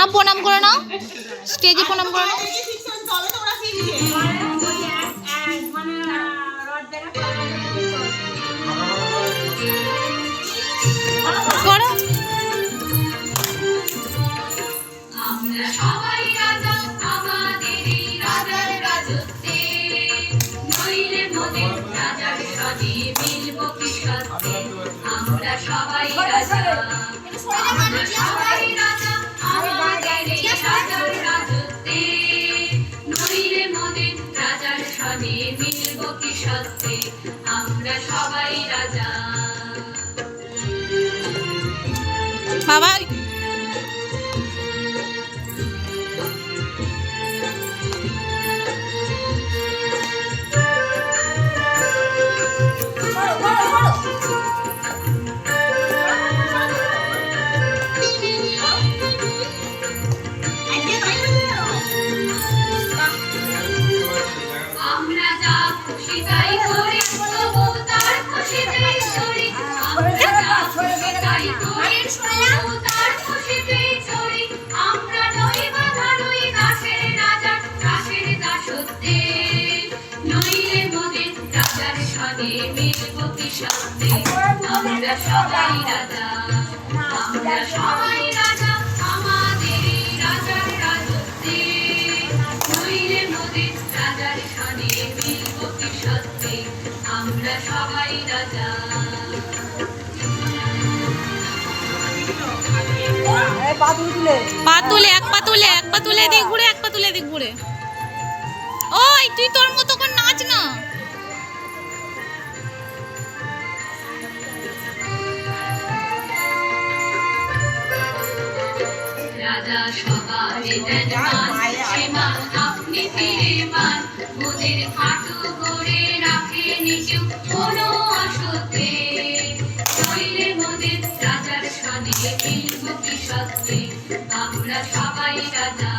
মা প্রণাম করে নাও, স্টেজে প্রণাম করে নাও। করো। আমরা সবাই রাজা আমাদেরই রাজার রাজত্বে, নইলে মোদের রাজার সাজে মিলব কি সত্যে। আমরা সবাই রাজা, আমরা সবাই রাজা আমাদেরই রাজার রাজত্বে, নইলে মোদের রাজার সাজে মিলব কি সত্যে। আমরা সবাই রাজা। বাবা আমরা যা খুশি তাই করি, তবু তার খুশিতেই চলি। আমরা যা খুশি তাই করি, তবু তার খুশিতেই চলি। আমরা নই বাঁধা নই দাসের রাজা, দাসের দাসত্বে, নইলে মোদের রাজার সনে মিলব কি সত্যে। আমরা সবাই রাজা, আমরা সবাই রাজা আমাদেরই রাজার রাজত্বে, নইলে মোদের রাজার সনে মিলব কি সত্যে। আমরা সবাই রাজা। পা তুলে, এক পা তুলে, এক পা তুলে এদিক ঘুরে, এক পা তুলে এদিক ঘুরে। ওই তুই তোর মতো করে নাচ না। রাজা সবারে দেন মান, সে মান আপনি ফিরে পান। মোদের হাঁটু গড়ে রাখেনি কেউ কোনো অসত্যে, নইলে মোদের রাজার সনে মিলব কি সত্যে। আমরা সবাই রাজা।